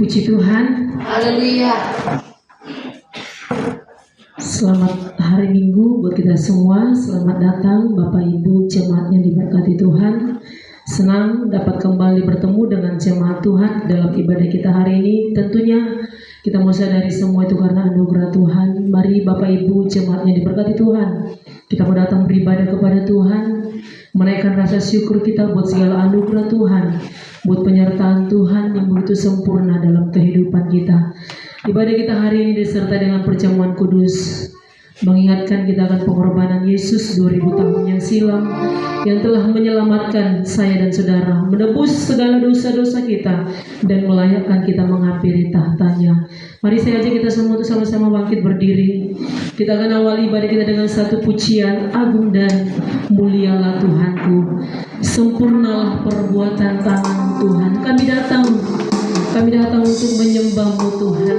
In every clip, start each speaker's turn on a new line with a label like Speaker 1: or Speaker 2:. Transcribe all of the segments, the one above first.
Speaker 1: Puji Tuhan.
Speaker 2: Haleluya.
Speaker 1: Selamat hari Minggu buat kita semua. Selamat datang Bapak Ibu jemaat yang diberkati Tuhan. Senang dapat kembali bertemu dengan jemaat Tuhan dalam ibadah kita hari ini. Tentunya kita mau sadari semua itu karena anugerah Tuhan. Mari Bapak Ibu jemaat yang diberkati Tuhan, kita mau datang beribadah kepada Tuhan, menaikkan rasa syukur kita buat segala anugerah Tuhan, buat penyertaan Tuhan yang begitu sempurna dalam kehidupan kita. Ibadah kita hari ini disertai dengan perjamuan kudus, mengingatkan kita akan pengorbanan Yesus 2000 tahun yang silam yang telah menyelamatkan saya dan saudara, menebus segala dosa-dosa kita dan melayakkan kita menghampiri tahtanya. Mari saya ajak kita semua untuk sama-sama bangkit berdiri. Kita akan awali ibadah kita dengan satu pujian, agung dan mulialah Tuhanku, sempurnalah perbuatan tangan Tuhan. Kami datang untuk menyembah-Mu Tuhan.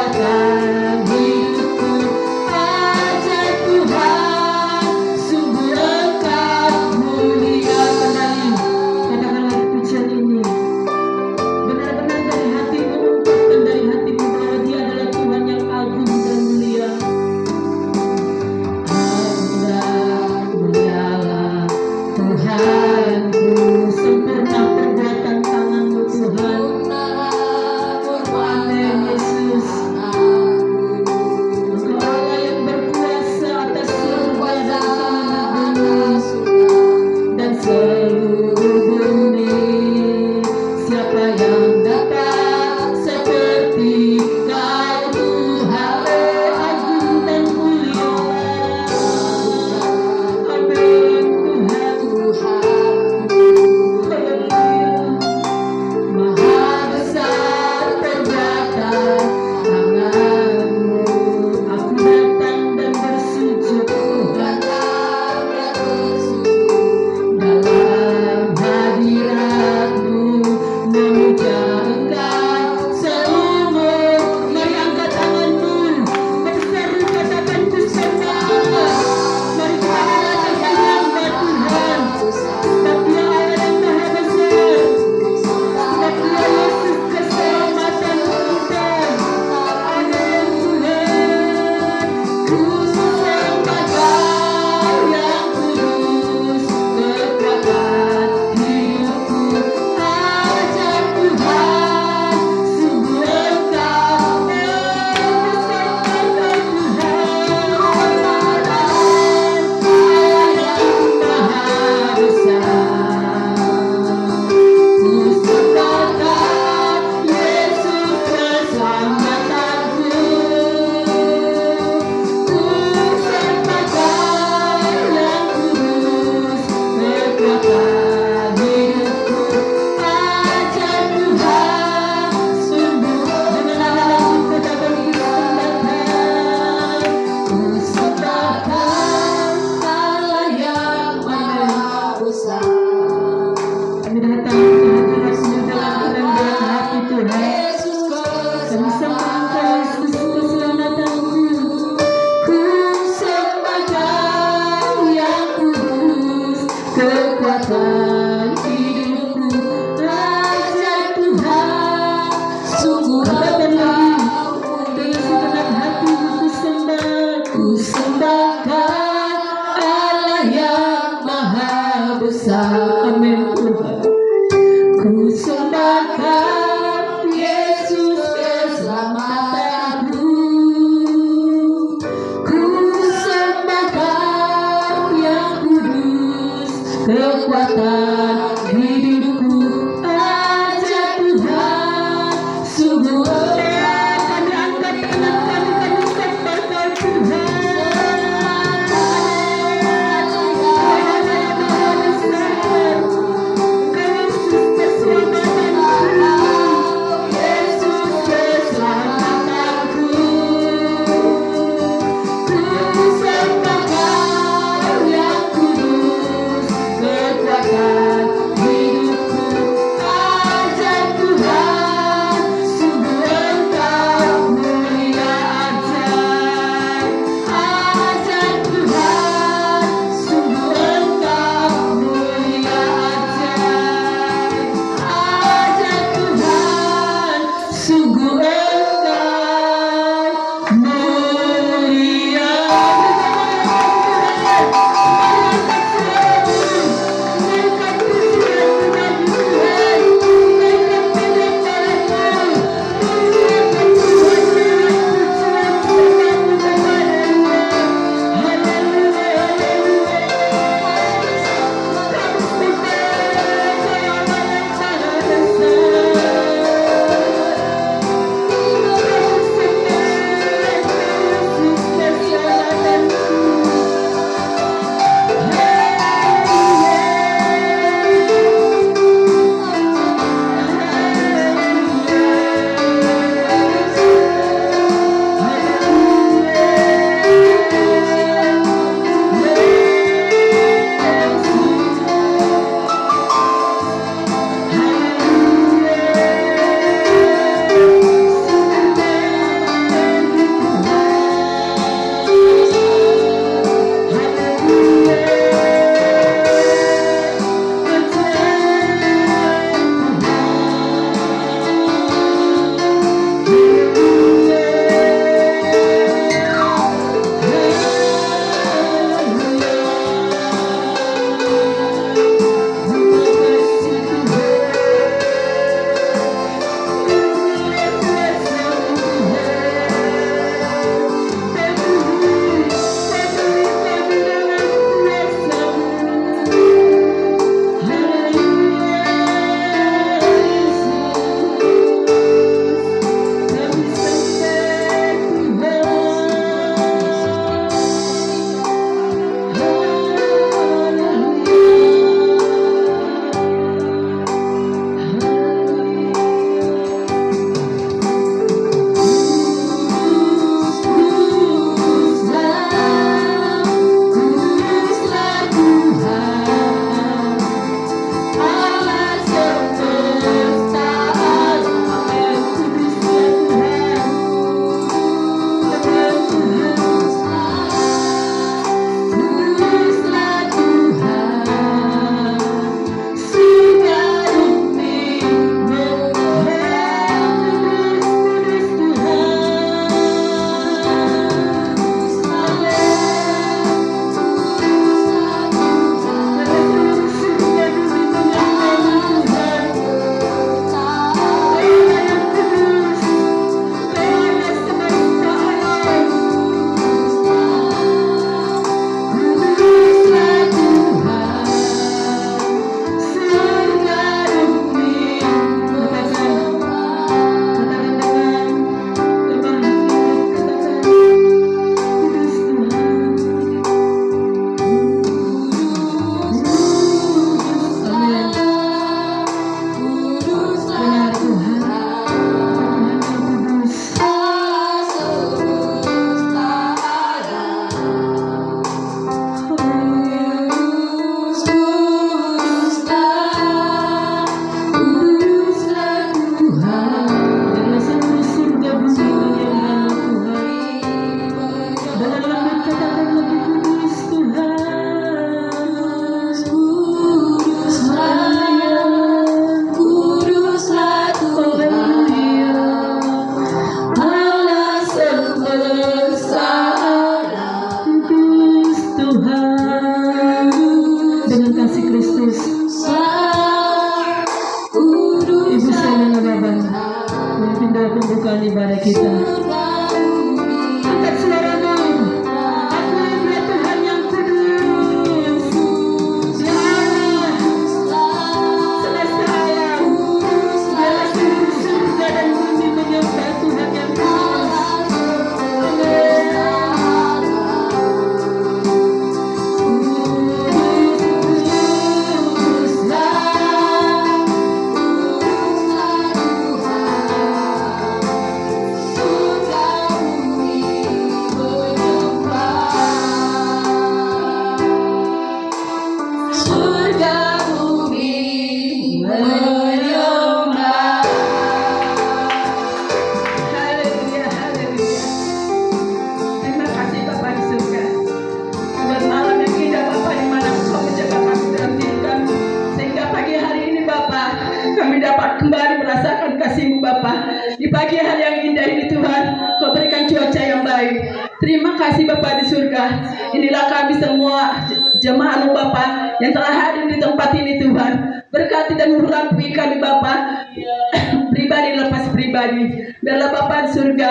Speaker 2: Kekuatan
Speaker 1: kuasa. Amin Tuhan. Ku sembahkan Yesus keselamatanku. Ku sembahkan Yang Kudus kekuatan hidupku. Aja Tuhan, sungguh kami angkat tangan kami sembahkan Tuhan. Kristus. kita. Angkat suaramu. Akui Dia Tuhan yang kudus. Dia Allah semesta alam. Dialah seluruh surga dan bumi menyembah Tuhan yang kudus. Haleluya, haleluya. Terima kasih Bapa di surga. Buat malam yang indah Bapa, di mana Engkau menjaga kami dalam diri kami, sehingga pagi hari ini Bapa kami dapat kembali merasakan kasih-Mu Bapa. Di pagi hari yang indah ini Tuhan, Kau berikan cuaca yang baik. Terima kasih Bapa di surga. Inilah kami semua jemaat-Mu Bapa yang telah hadir di tempat ini Tuhan. Berkati dan urapi kami Bapa, pribadi lepas pribadi. Biarlah Bapa di surga,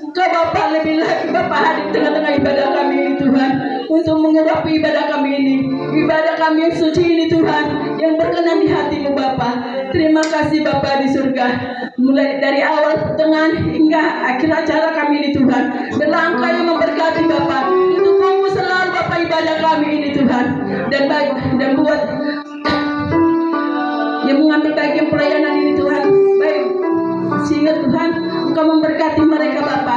Speaker 1: Engkau Bapa lebih lagi Bapa hadir di tengah-tengah ibadah kami ini Tuhan, untuk mengurapi ibadah kami ini, ibadah kami yang suci ini Tuhan, yang berkenan di hati-Mu Bapa. Terima kasih Bapa di surga. Mulai dari awal, pertengahan hingga akhir acara kami ini Tuhan, biarlah Engkau yang memberkati Bapa. Dukung-Mu selalu Bapa ibadah kami ini Tuhan, dan buat yang mengambil bagian pelayanan ini Tuhan, baik sehingga Tuhan Engkau memberkati mereka Bapa,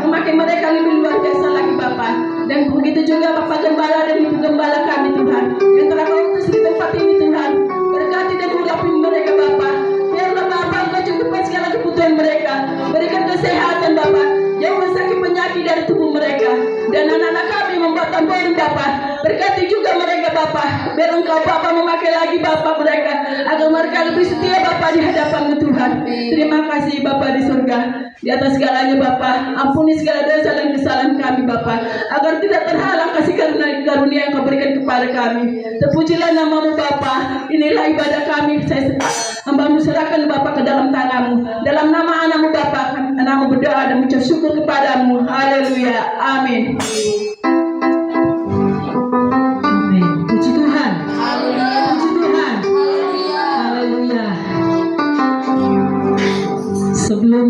Speaker 1: memakai mereka lebih luar biasa lagi Bapa. Dan begitu juga Bapak Gembala dan Ibu Gembala kami Tuhan, yang telah Kau utus di tempat ini Tuhan. Berkati dan urapi mereka Bapa. Biarlah Bapa Engkau cukupkan segala kebutuhan mereka. Berikan kesehatan Bapa, jauhkan sakit penyakit dari tubuh mereka. Dan anak-anak kami membuat tambahan Bapa, berkati juga mereka Bapa. Biar Engkau Bapa memakai lagi Bapa mereka, agar mereka lebih setia Bapa di hadapan-Mu Tuhan. Terima kasih Bapa di surga. Di atas segalanya Bapa, ampuni segala dosa dan kesalahan kami Bapa, agar tidak terhalang kasih karunia yang Kau berikan kepada kami. Terpujilah nama-Mu Bapa. Inilah ibadah kami. Hamba-Mu serahkan Bapa ke dalam tangan-Mu. Dalam nama anak-Mu Bapa, anak-Mu berdoa dan mengucap syukur kepada-Mu. Haleluya. Amin. Amin. Puji Tuhan. Puji Tuhan. Haleluya. Sebelum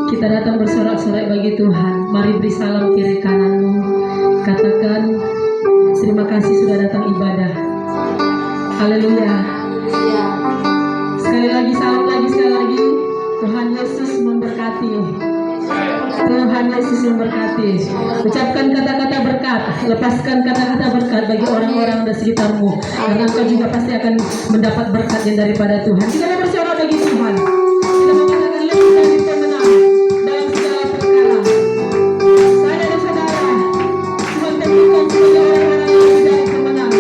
Speaker 1: kita datang bersorak-sorai bagi Tuhan, mari beri salam kiri kananmu. Katakan, terima kasih sudah datang ibadah. Haleluya. Sekali lagi, salam lagi, sekali lagi. Tuhan Yesus memberkati. Tuhan Yesus memberkati. Ucapkan kata-kata berkat, lepaskan kata-kata berkat bagi orang-orang di sekitarmu, karena engkau juga pasti akan mendapat berkat yang daripada Tuhan. Kita mau bersorak bagi Tuhan. Kita mau katakan lebih dari pemenang dalam segala perkara. Saya dan saudara, Tuhan tentukan sebagai orang-orang yang lebih dari pemenang.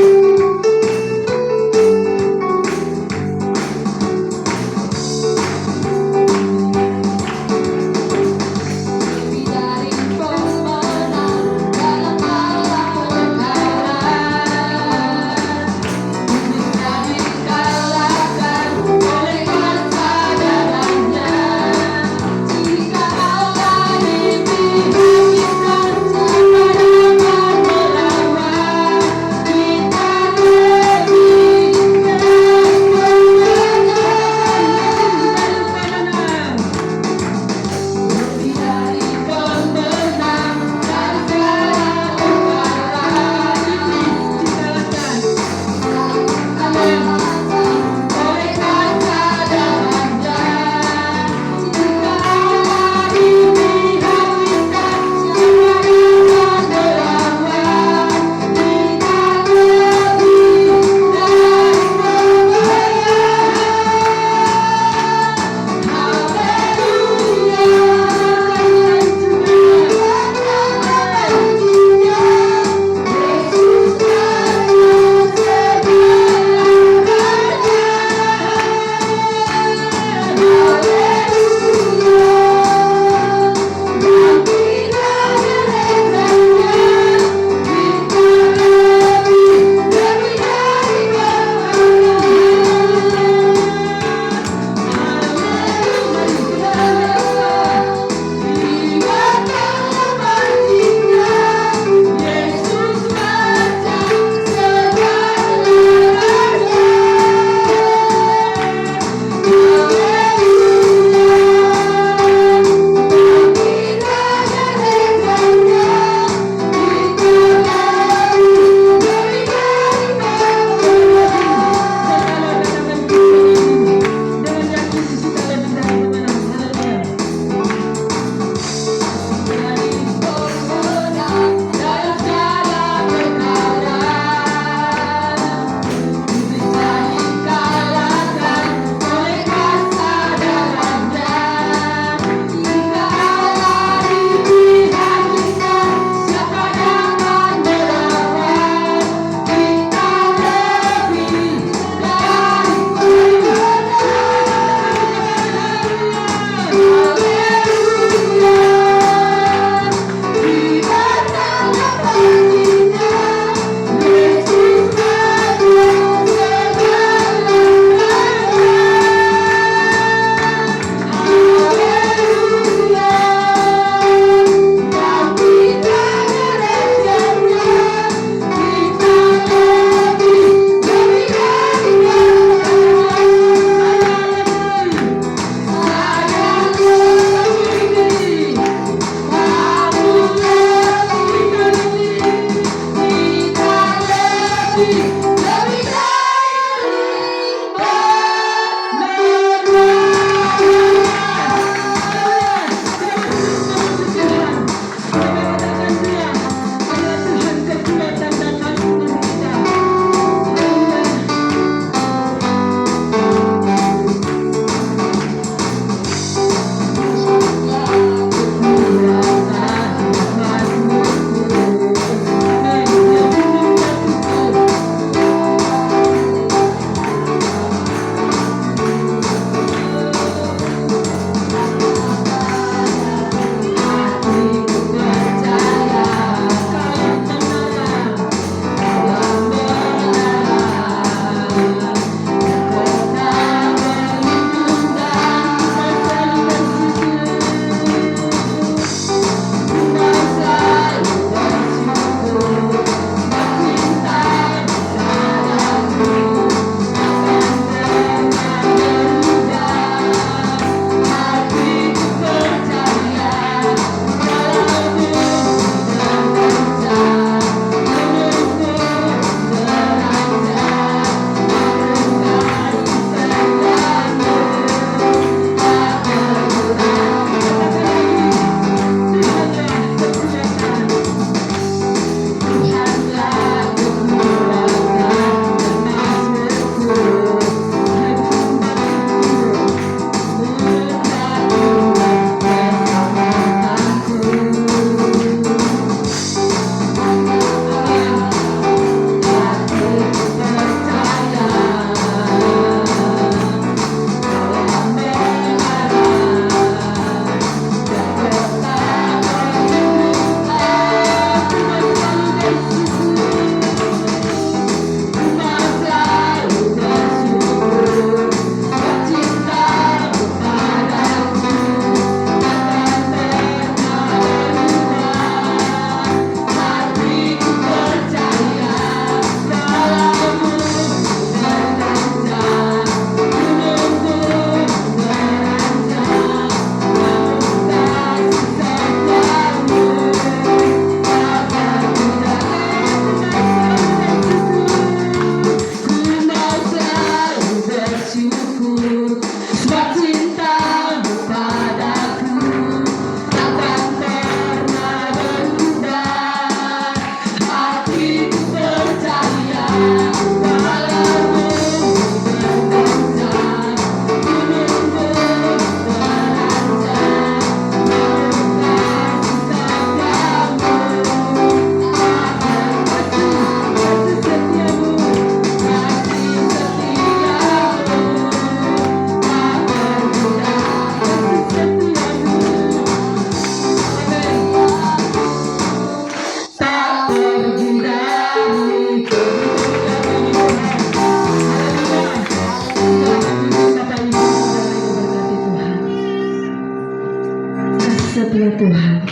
Speaker 1: Oleh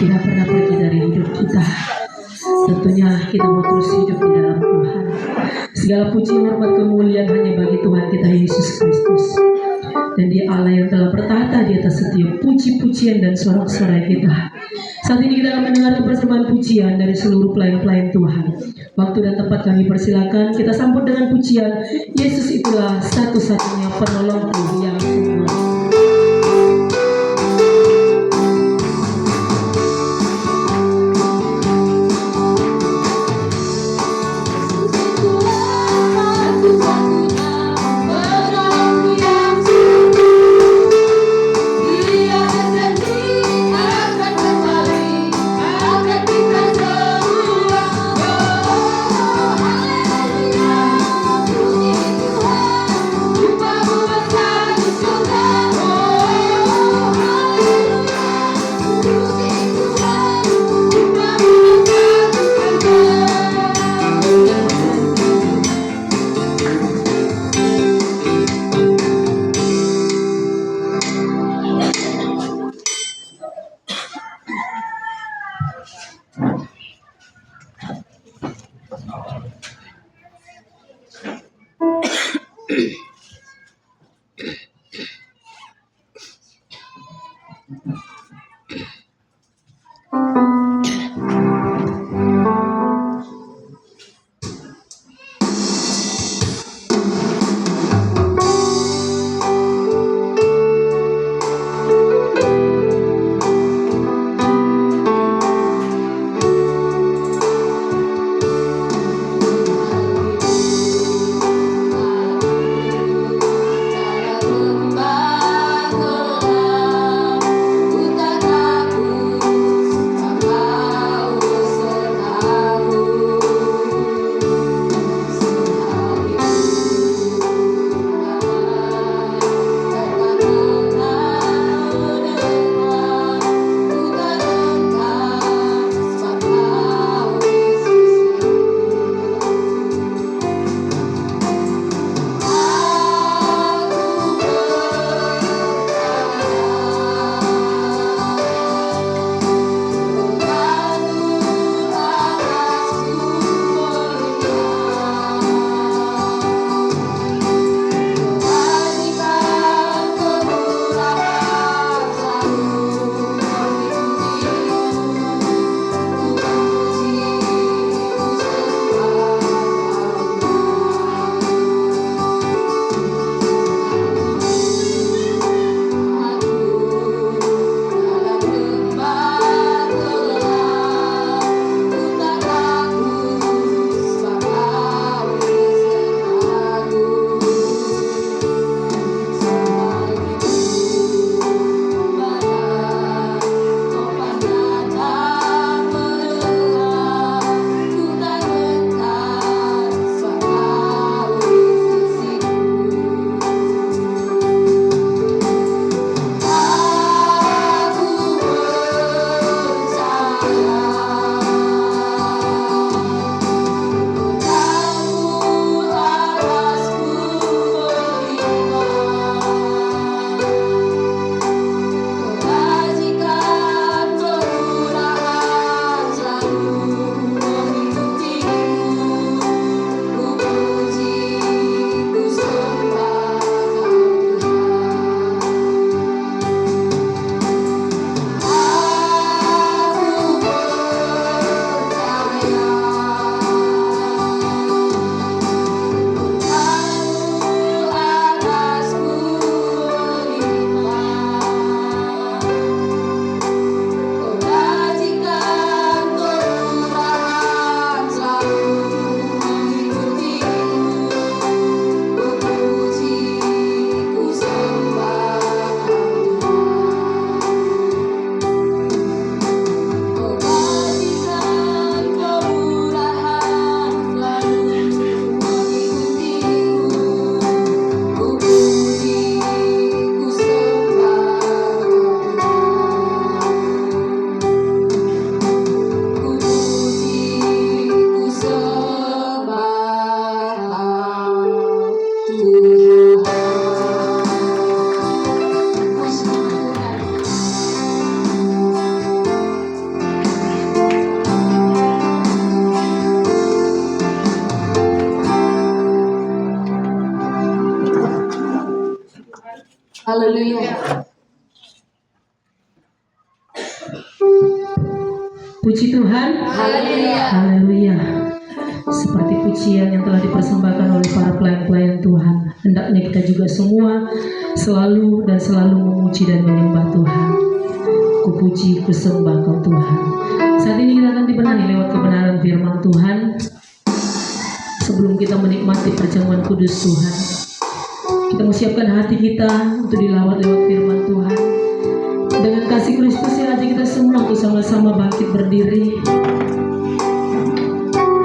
Speaker 1: tidak pernah pergi dari hidup kita. Tentunya kita mau terus hidup di dalam Tuhan. Segala puji, hormat, kemuliaan hanya bagi Tuhan kita Yesus Kristus. Dan Dia Allah yang telah bertahta di atas setiap puji-pujian dan sorak-sorai kita. Saat ini kita akan mendengar persembahan pujian dari seluruh pelayan-pelayan Tuhan. Waktu dan tempat kami persilakan, kita sambut dengan pujian Yesus itulah satu-satunya penolongku yang sungguh. Puji Tuhan.
Speaker 2: Haleluya.
Speaker 1: Haleluya. Seperti pujian yang telah dipersembahkan oleh para pelayan-pelayan Tuhan, hendaknya kita juga semua selalu memuji dan menyembah Tuhan. Kupuji, kusembah Kau Tuhan. Saat ini kita akan dibenahi lewat kebenaran firman Tuhan. Sebelum kita menikmati perjamuan kudus Tuhan, kita mau siapkan hati kita untuk dilawat lewat firman Tuhan. Dengan kasih Kristus ya, aja kita semua untuk sama-sama bangkit berdiri.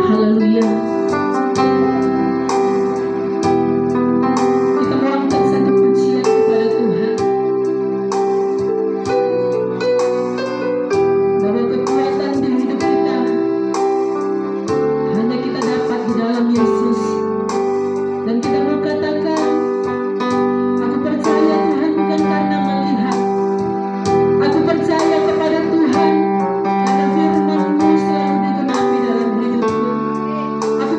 Speaker 1: Haleluya. Kita mau angkat satu pujian kepada Tuhan, bahwa kekuatan di hidup kita hanya kita dapat di dalam Yesus. Dan kita mau katakan, aku percaya Tuhan bukan karena melihat, aku percaya kepada Tuhan karena firman-Mu selalu digenapi dalam hidupku. Aku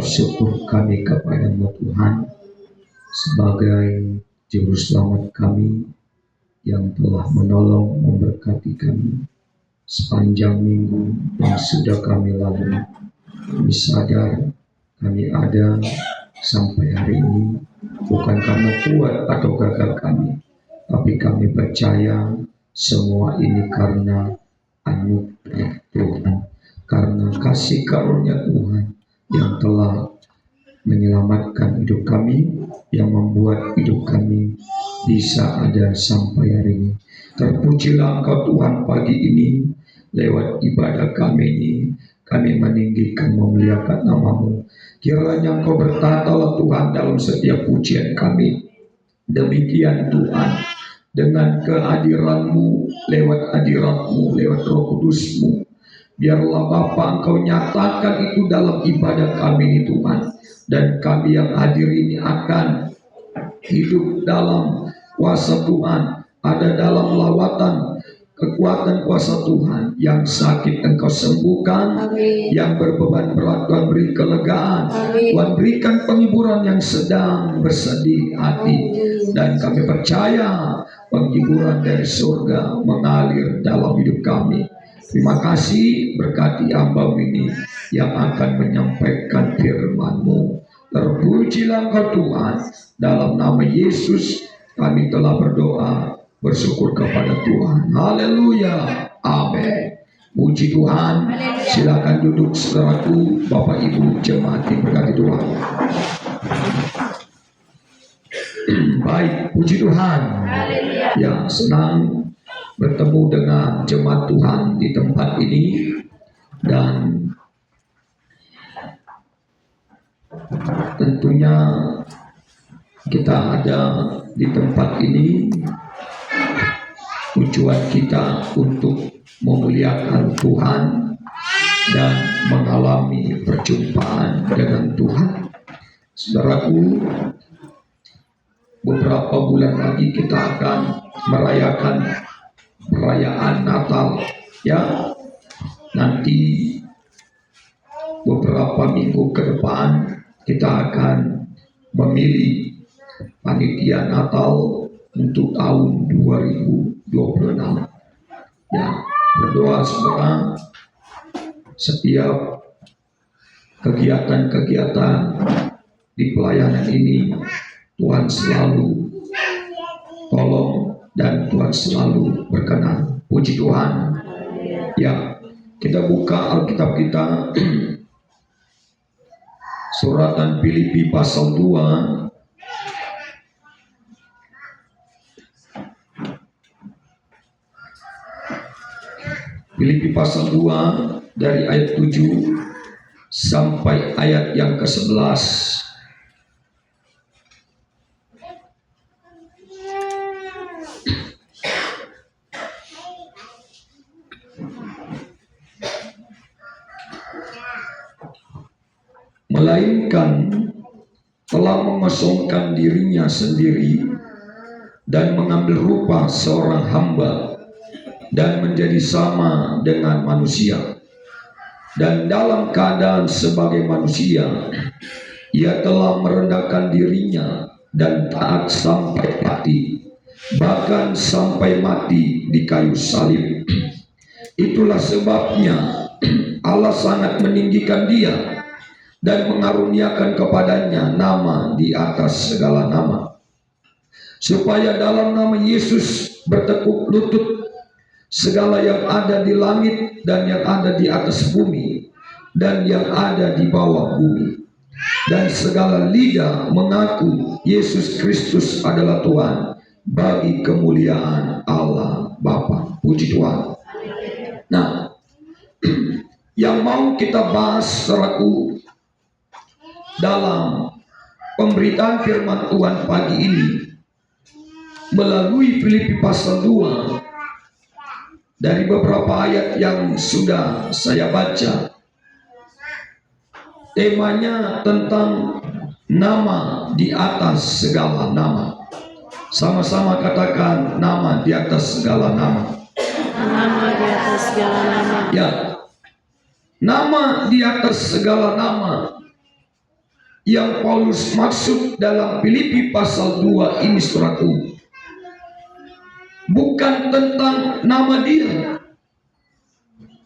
Speaker 2: syukur kami kepada-Mu Tuhan sebagai Juru Selamat kami yang telah menolong memberkati kami sepanjang minggu yang sudah kami lalui. Kami sadar kami ada sampai hari ini bukan karena kuat atau gagal kami, tapi kami percaya semua ini karena anugerah Tuhan, karena kasih karunia Tuhan yang telah menyelamatkan hidup kami, yang membuat hidup kami bisa ada sampai hari ini. Terpujilah Engkau Tuhan pagi ini, lewat ibadah kami ini, kami meninggikan memuliakan nama-Mu. Kiranya Engkau bertatalah Tuhan dalam setiap pujian kami. Demikian Tuhan, dengan kehadiran-Mu, lewat hadirat-Mu, lewat Roh Kudus-Mu, biarlah Bapa Engkau nyatakan itu dalam ibadah kami ini Tuhan. Dan kami yang hadir ini akan hidup dalam kuasa Tuhan, ada dalam lawatan kekuatan kuasa Tuhan. Yang sakit Engkau sembuhkan, amin. Yang berbeban berat Tuhan beri kelegaan, amin. Tuhan berikan penghiburan yang sedang bersedih hati, amin. Dan kami percaya penghiburan dari surga mengalir dalam hidup kami. Terima kasih, berkati hamba ini yang akan menyampaikan firman-Mu. Terpujilah Engkau Tuhan, dalam nama Yesus kami telah berdoa, bersyukur kepada Tuhan. Haleluya, amin. Puji Tuhan. Silakan duduk saudaraku, Bapak Ibu jemaat yang berkati Tuhan. Baik, puji Tuhan. Ya, senang bertemu dengan jemaat Tuhan di tempat ini, dan tentunya kita ada di tempat ini tujuan kita untuk memuliakan Tuhan dan mengalami perjumpaan dengan Tuhan. Saudaraku, beberapa bulan lagi kita akan merayakan perayaan Natal, ya. Nanti beberapa minggu ke depan kita akan memilih panitia Natal untuk tahun 2026. Ya, berdoa saudara, setiap kegiatan-kegiatan di pelayanan ini Tuhan selalu tolong dan Tuhan selalu berkenan. Puji Tuhan. Ya, kita buka Alkitab kita, suratan Filipi pasal 2. Filipi pasal 2 dari ayat 7 sampai ayat yang ke-11. Melainkan telah mengosongkan dirinya sendiri dan mengambil rupa seorang hamba dan menjadi sama dengan manusia, dan dalam keadaan sebagai manusia ia telah merendahkan dirinya dan taat sampai mati, bahkan sampai mati di kayu salib. Itulah sebabnya Allah sangat meninggikan dia dan mengaruniakan kepadanya nama di atas segala nama, supaya dalam nama Yesus bertekuk lutut segala yang ada di langit dan yang ada di atas bumi dan yang ada di bawah bumi, dan segala lidah mengaku Yesus Kristus adalah Tuhan, bagi kemuliaan Allah Bapa. Puji Tuhan. Nah, yang mau kita bahas saudaraku dalam pemberitaan firman Tuhan pagi ini melalui Filipi pasal 2, dari beberapa ayat yang sudah saya baca, temanya tentang nama di atas segala nama. Sama-sama katakan, nama di atas segala nama.
Speaker 1: Nama di atas segala nama.
Speaker 2: Ya, nama di atas segala nama yang Paulus maksud dalam Filipi pasal 2 ini, saudaraku, bukan tentang nama dia,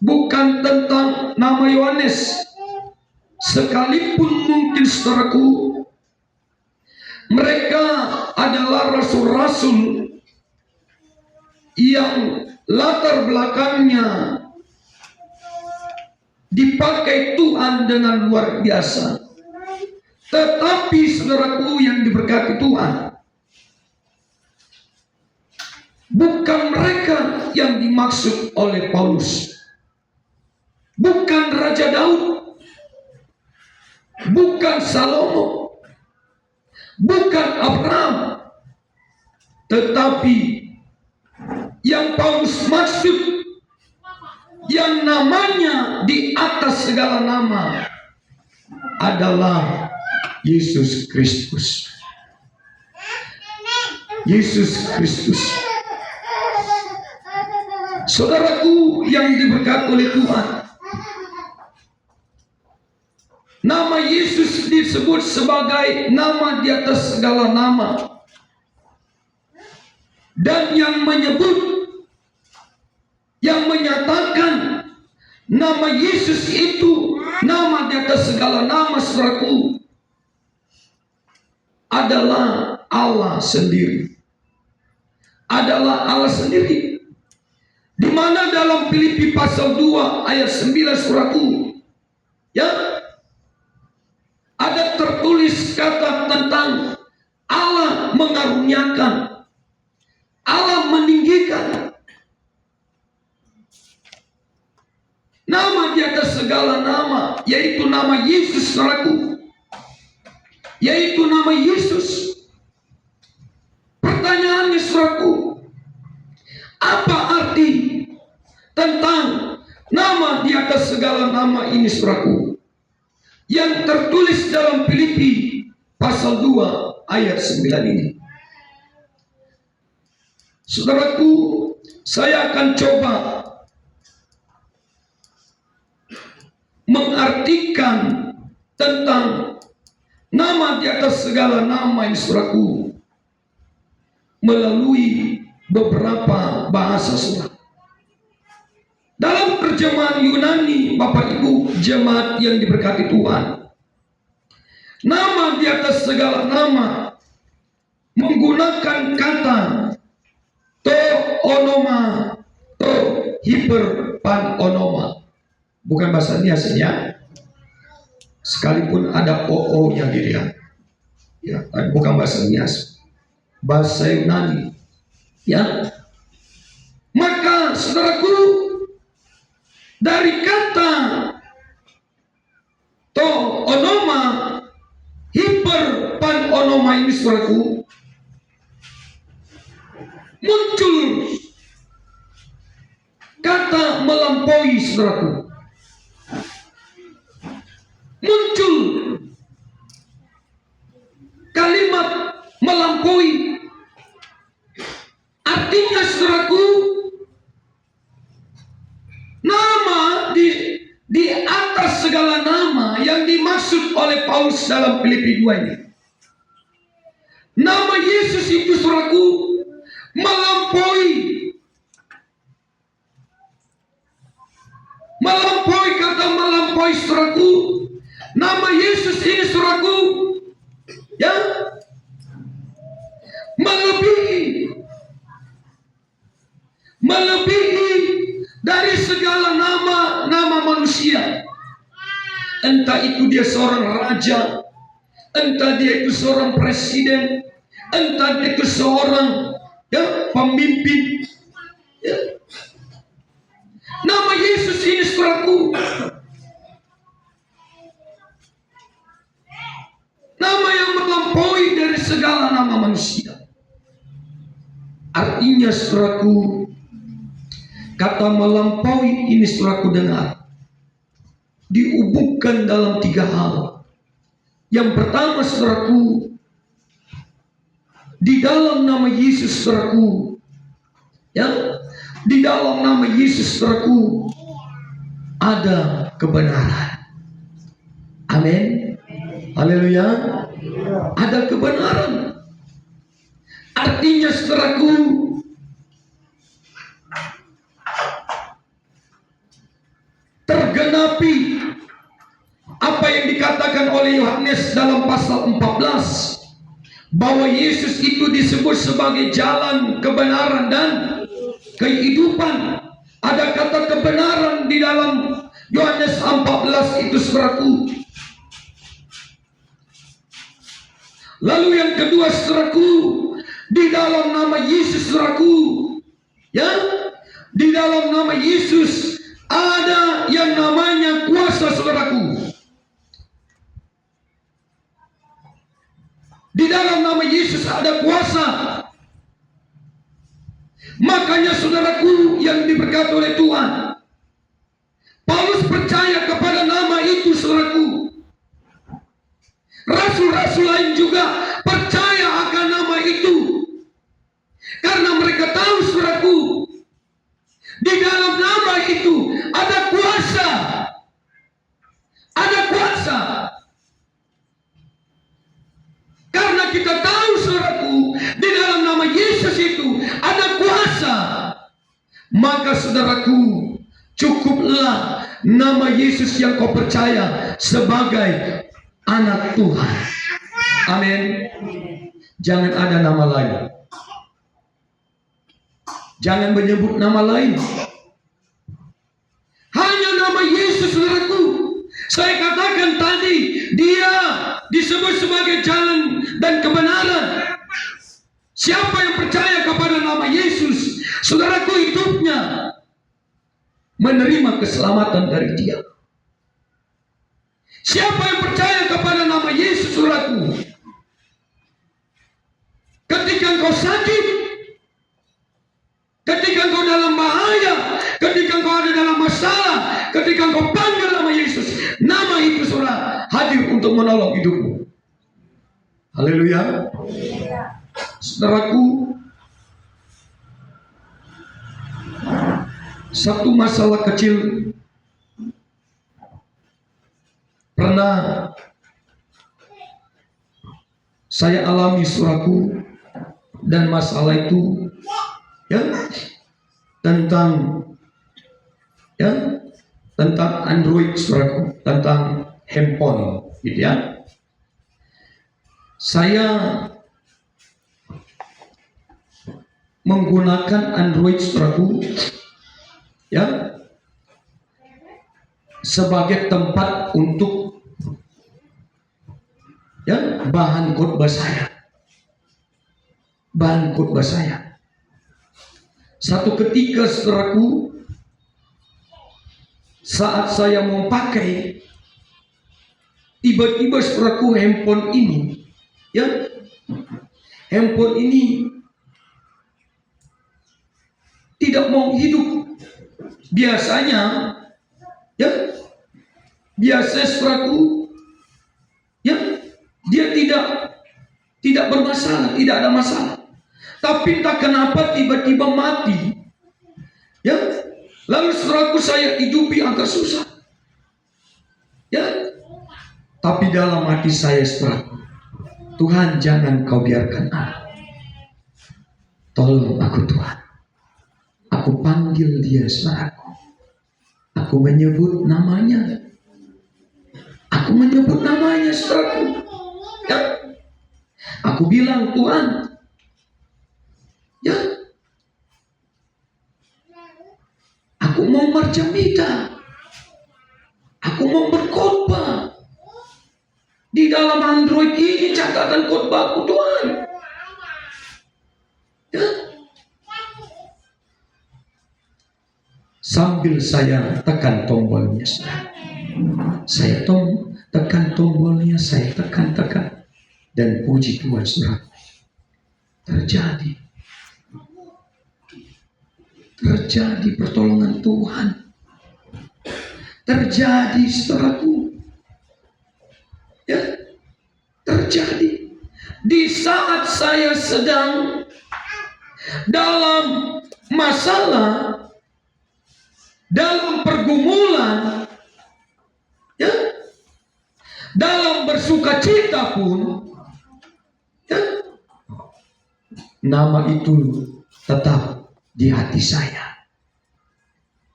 Speaker 2: bukan tentang nama Yohanes. Sekalipun mungkin, saudaraku, mereka adalah rasul-rasul yang latar belakangnya dipakai Tuhan dengan luar biasa. Tetapi saudaraku yang diberkati Tuhan, bukan mereka yang dimaksud oleh Paulus. Bukan Raja Daud, bukan Salomo, bukan Abraham, tetapi yang Paulus maksud, yang namanya di atas segala nama, adalah Yesus Kristus. Yesus Kristus. Saudaraku yang diberkati oleh Tuhan, nama Yesus disebut sebagai nama di atas segala nama. Dan yang menyebut, yang menyatakan nama Yesus itu nama di atas segala nama, saudaraku, adalah Allah sendiri. Adalah Allah sendiri. Di mana dalam Filipi pasal 2 ayat 9, saudaraku, ya, ada tertulis kata tentang Allah mengaruniakan, Allah meninggikan. Nama di atas segala nama, yaitu nama Yesus, saudaraku, yaitu nama Yesus. Pertanyaannya, saudaraku, apa arti tentang nama di atas segala nama ini, saudaraku, yang tertulis dalam Filipi pasal 2 ayat 9 ini? Saudaraku, saya akan coba mengartikan tentang nama di atas segala nama ini, saudaraku, melalui beberapa bahasa, saudara. Dalam terjemahan Yunani, Bapak Ibu jemaat yang diberkati Tuhan, nama di atas segala nama menggunakan kata to onoma, to hiperpan onoma. Bukan bahasa biasanya, sekalipun ada oo-nya dilihat, ya, bukan bahasa biasa, bahasa Yunani, ya. Maka saudaraku, dari kata to onoma, hiper pan onoma ini, saudaraku, muncul kata melampaui, saudaraku. Muncul kalimat melampaui. Artinya, saudaraku, nama di atas segala nama yang dimaksud oleh Paulus dalam Filipi 2 ini, nama Yesus itu, saudaraku, melampaui. Melampaui, kata melampaui, saudaraku. Nama Yesus ini, saudaraku, ya, melebihi dari segala nama manusia. Entah itu dia seorang raja, entah dia itu seorang presiden, entah dia itu seorang, ya, pemimpin, ya. Nama Yesus ini, saudaraku, nama yang melampaui dari segala nama manusia. Artinya, saudaraku, kata melampaui ini, saudaraku, dengar, dihubungkan dalam 3 hal. Yang pertama, saudaraku, di dalam nama Yesus, saudaraku, ya, di dalam nama Yesus, saudaraku, ada kebenaran. Amin. Haleluya. Ada kebenaran. Artinya saudaraku, tergenapi apa yang dikatakan oleh Yohanes dalam pasal 14, bahwa Yesus itu disebut sebagai jalan, kebenaran, dan kehidupan. Ada kata kebenaran di dalam Yohanes 14 itu, saudaraku. Lalu yang kedua, saudaraku, di dalam nama Yesus, saudaraku, ya, di dalam nama Yesus ada yang namanya kuasa, saudaraku. Di dalam nama Yesus ada kuasa. Makanya saudaraku yang diberkati oleh Tuhan, Paulus percaya kepada nama itu, saudaraku. Rasul-rasul lain juga percaya akan nama itu, karena mereka tahu, saudaraku, di dalam nama itu ada kuasa. Ada kuasa. Karena kita tahu, saudaraku, di dalam nama Yesus itu ada kuasa, maka saudaraku, cukuplah nama Yesus yang kau percaya sebagai anak Tuhan. Amin. Jangan ada nama lain. Jangan menyebut nama lain. Hanya nama Yesus, saudaraku. Saya katakan tadi, dia disebut sebagai jalan dan kebenaran. Siapa yang percaya kepada nama Yesus, saudaraku, hidupnya menerima keselamatan dari dia. Siapa yang percaya kepada nama Yesus, saudaraku, ketika engkau sakit, ketika engkau dalam bahaya, ketika engkau ada dalam masalah, ketika engkau panggil nama Yesus, nama itu, saudara, hadir untuk menolong hidupmu. Haleluya. Saudaraku, satu masalah kecil pernah saya alami, saudaraku, dan masalah itu, ya, tentang Android, saudaraku, tentang handphone, gitu ya. Saya menggunakan Android, saudaraku, ya, sebagai tempat untuk, ya, bahan khotbah saya. Bahan khotbah saya. Satu ketika, saudaraku, saat saya mau pakai, tiba-tiba, saudaraku, handphone ini, ya, handphone ini tidak mau hidup. Biasanya, ya, saudaraku, ya, dia tidak bermasalah, tidak ada masalah. Tapi entah kenapa tiba-tiba mati, ya. Lalu, saudaraku, saya hidupi agak susah, ya. Tapi dalam hati saya, saudaraku, Tuhan, jangan kau biarkan aku. Tolong aku, Tuhan. Aku panggil dia, saudaraku. Aku menyebut namanya. Aku menyebut namanya, saudaraku, ya. Aku bilang, Tuhan, ya, aku mau bercerita, aku mau berkhotbah di dalam Android ini, catatan khotbahku, Tuhan, ya. Sambil saya tekan tombolnya, saya tekan tombolnya, saya tekan, dan puji Tuhan, saudara, terjadi pertolongan Tuhan, terjadi, saudaraku, ya, terjadi di saat saya sedang dalam masalah, dalam pergumulan, ya, dalam bersuka cita pun, ya, nama itu tetap di hati saya.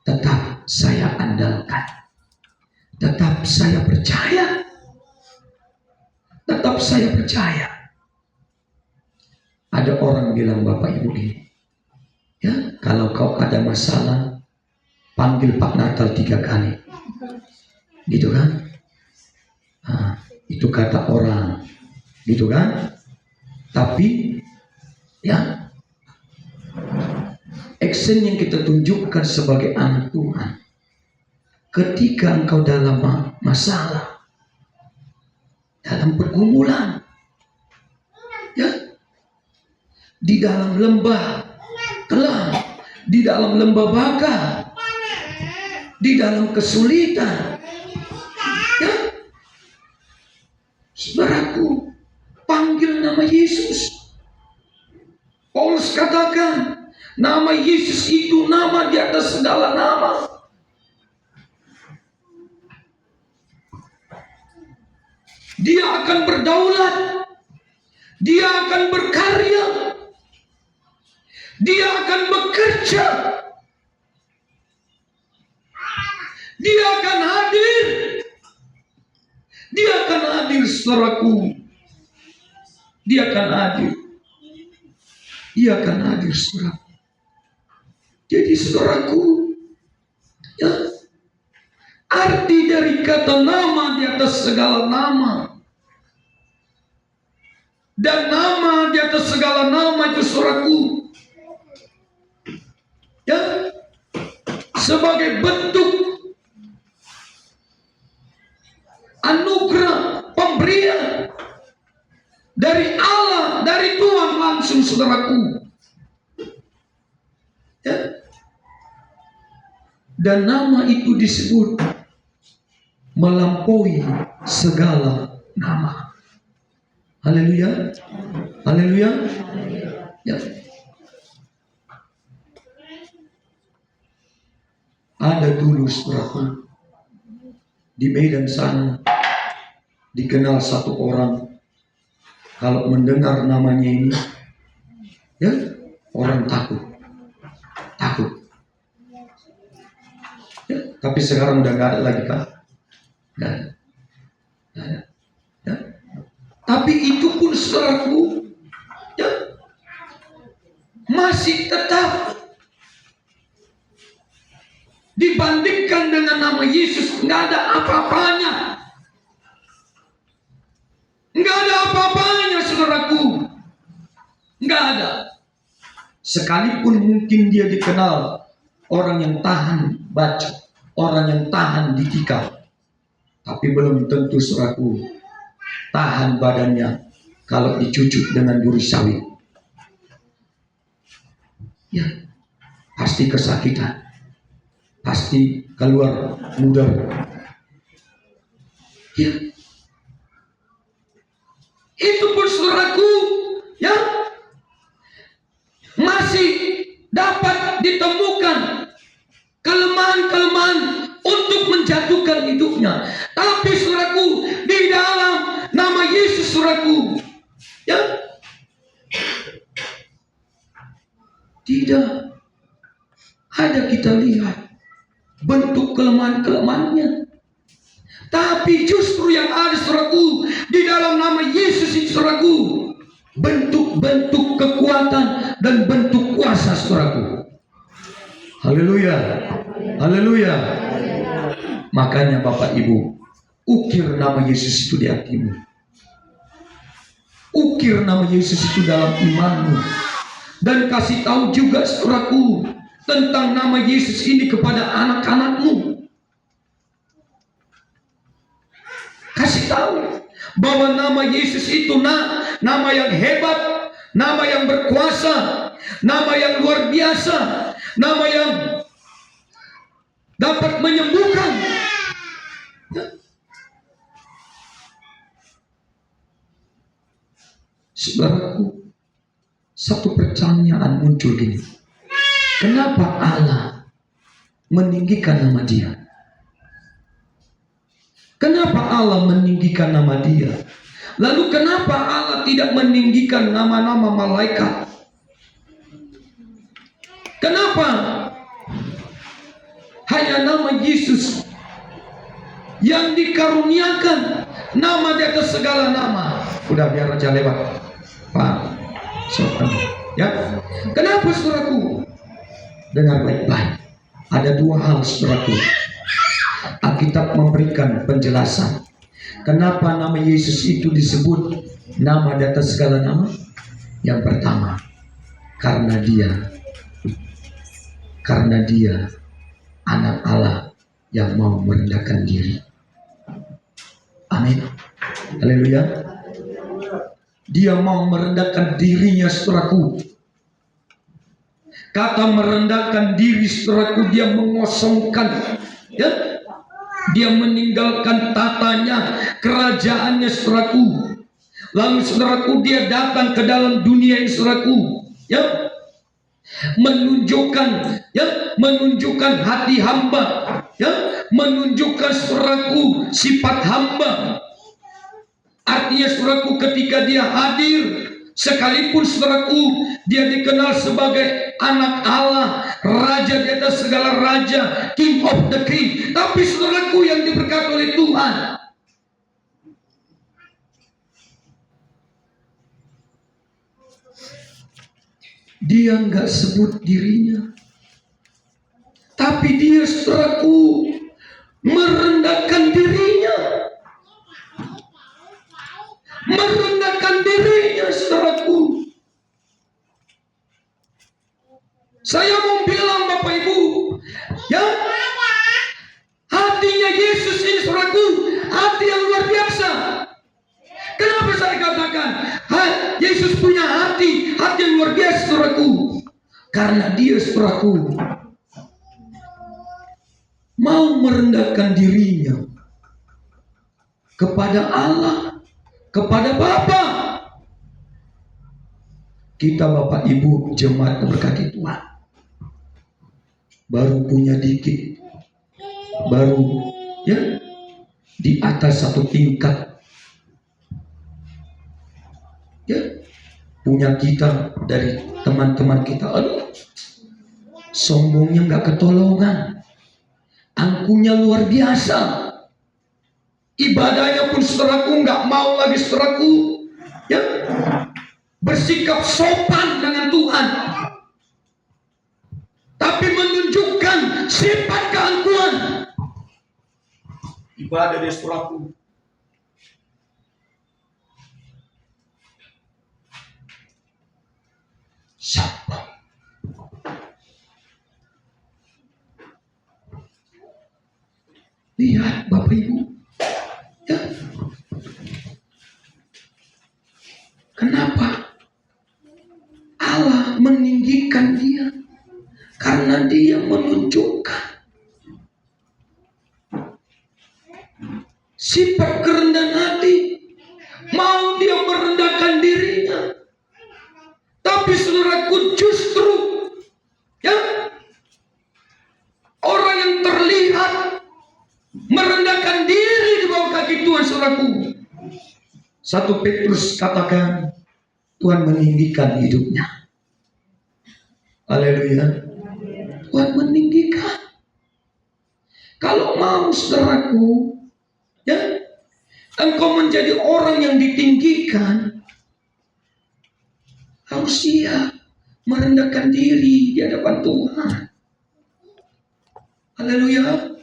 Speaker 2: Tetap saya andalkan. Tetap saya percaya. Tetap saya percaya. Ada orang bilang, Bapak Ibu ini, ya, kalau kau ada masalah, panggil Pak Natal 3 kali. Gitu kan? Nah, itu kata orang. Gitu kan? Tapi, ya, action yang kita tunjukkan sebagai anak Tuhan, ketika engkau dalam masalah, dalam pergumulan, ya, di dalam lembah kelam, di dalam lembah baka, di dalam kesulitan, ya, saudaraku, panggil nama Yesus. Paulus katakan, nama Yesus itu nama di atas segala nama. Dia akan berdaulat, dia akan berkarya, dia akan bekerja, dia akan hadir, dia akan hadir, saudaraku, dia akan hadir, dia akan hadir, saudaraku. Jadi saudaraku, ya, arti dari kata nama di atas segala nama, dan nama di atas segala nama itu, saudaraku, ya, sebagai bentuk anugerah pemberian dari Allah, dari Tuhan langsung, saudaraku, ya. Dan nama itu disebut melampaui segala nama. Haleluya, haleluya, ya. Ada dulu, saudaraku, di Medan sana, dikenal satu orang, kalau mendengar namanya ini, ya, orang takut. Ya, tapi sekarang udah nggak ada lagi, Kak. Nggak ada. Ya. Tapi itu pun, saudaraku, ya, masih tetap dibandingkan dengan nama Yesus, nggak ada apa-apanya. Nggak ada apa-apanya, saudaraku. Nggak ada. Sekalipun mungkin dia dikenal orang yang tahan bacok, orang yang tahan ditikam, tapi belum tentu, saudaraku, tahan badannya kalau dicucuk dengan duri sawit. Ya, pasti kesakitan, pasti keluar mudar. Ya, itu pun, saudaraku, ya, masih dapat ditemukan kelemahan-kelemahan untuk menjatuhkan hidupnya. Tapi, saudaraku, di dalam nama Yesus, saudaraku, ya, tidak ada kita lihat bentuk kelemahan-kelemahannya. Tapi justru yang ada, saudaraku, di dalam nama Yesus itu, saudaraku, bentuk-bentuk kekuatan dan bentuk kuasa, saudaraku. Haleluya, haleluya. Makanya Bapak Ibu, ukir nama Yesus itu di hatimu. Ukir nama Yesus itu dalam imanmu. Dan kasih tahu juga, saudaraku, tentang nama Yesus ini kepada anak-anakmu. Kasih tahu bahwa nama Yesus itu nama yang hebat, nama yang berkuasa, nama yang luar biasa, nama yang dapat menyembuhkan. Saudaraku, satu pertanyaan muncul gini. Kenapa Allah meninggikan nama Dia? Kenapa Allah meninggikan nama Dia? Lalu kenapa Allah tidak meninggikan nama-nama malaikat? Kenapa hanya nama Yesus yang dikaruniakan nama di atas segala nama? Udah, biar aja lewat, Pak. Sopan. Ya. Kenapa, saudaraku? Dengar baik-baik. Ada dua hal, saudaraku. Alkitab memberikan penjelasan. Kenapa nama Yesus itu disebut nama di atas segala nama? Yang pertama, karena dia anak Allah yang mau merendahkan diri. Amin. Haleluya. Dia mau merendahkan dirinya, saudaraku. Kata merendahkan diri, saudaraku, dia mengosongkan, ya, dia meninggalkan tatanya, kerajaannya, saudaraku. Lalu, saudaraku, dia datang ke dalam dunia ini, saudaraku, ya, menunjukkan hati hamba, ya, menunjukkan, saudaraku, sifat hamba. Artinya, saudaraku, ketika dia hadir, sekalipun, saudaraku, dia dikenal sebagai anak Allah, raja di atas segala raja, king of the king, tapi, saudaraku, yang diberkati oleh Tuhan, dia nggak sebut dirinya, tapi dia, saudaraku, merendahkan dirinya. Merendahkan dirinya, saudaraku. Saya mau bilang, Bapak Ibu, ya, hatinya Yesus ini, saudaraku, hati yang luar biasa. Kenapa saya katakan Yesus punya hati yang luar biasa, saudaraku? Karena dia, saudaraku, mau merendahkan dirinya kepada Allah, kepada Bapa. Kita, Bapak Ibu jemaat berkati Tuhan, baru punya dikit, baru, ya, di atas satu tingkat, ya, punya kita dari teman-teman kita. Aduh, sombongnya nggak ketolongan, angkuhnya luar biasa. Ibadahnya pun, saudaraku, nggak mau lagi, saudaraku, ya, bersikap sopan dengan Tuhan, tapi menunjukkan sifat keangkuhan. Ibadah dia, saudaraku, siapa? Lihat, Bapak Ibu, ya. Kenapa Allah meninggikan dia? Karena dia menunjukkan sifat kerendahan hati. Mau dia merendahkan dirinya, tapi, saudaraku, justru, ya, orang yang terlihat merendahkan diri di bawah kaki Tuhan, saudaraku. 1 Petrus katakan, Tuhan meninggikan hidupnya. Haleluya. Tuhan meninggikan. Kalau mau, saudaraku, ya, engkau menjadi orang yang ditinggikan, harus siap merendahkan diri di hadapan Tuhan. Haleluya.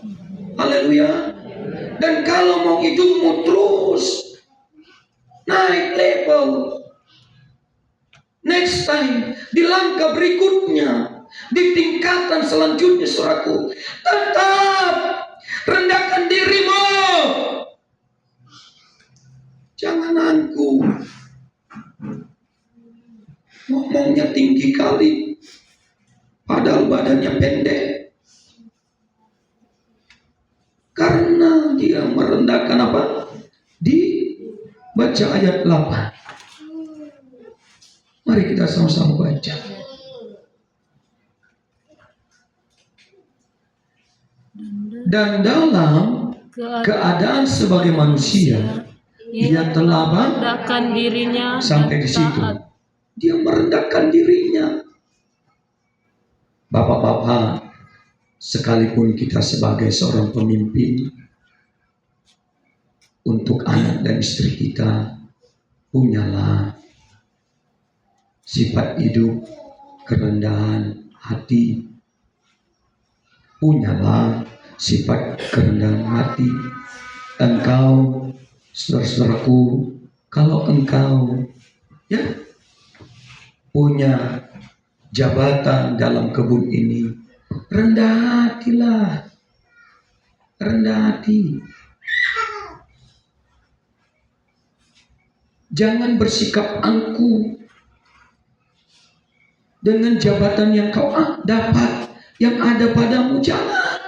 Speaker 2: Haleluya. Dan kalau mau hidupmu terus naik level, next time, di langkah berikutnya, di tingkatan selanjutnya, saudaraku, tetap rendahkan dirimu. Jangan angkuh. Ngomongnya tinggi kali, padahal badannya pendek. Karena dia merendahkan apa? Baca ayat 8. Mari kita sama-sama baca. Dan dalam keadaan sebagai manusia, ia telah
Speaker 1: merendahkan dirinya
Speaker 2: sampai
Speaker 1: dan
Speaker 2: di situ.
Speaker 1: taat.
Speaker 2: Dia merendahkan dirinya. Bapak-bapak, sekalipun kita sebagai seorang pemimpin, untuk anak dan istri kita, punyalah sifat hidup kerendahan hati. Punyalah sifat kerendahan hati. Engkau, saudara-saudaraku, kalau engkau punya jabatan dalam kebun ini, rendah hatilah, rendah hati. Jangan bersikap angkuh dengan jabatan yang kau dapat, yang ada padamu. Jangan.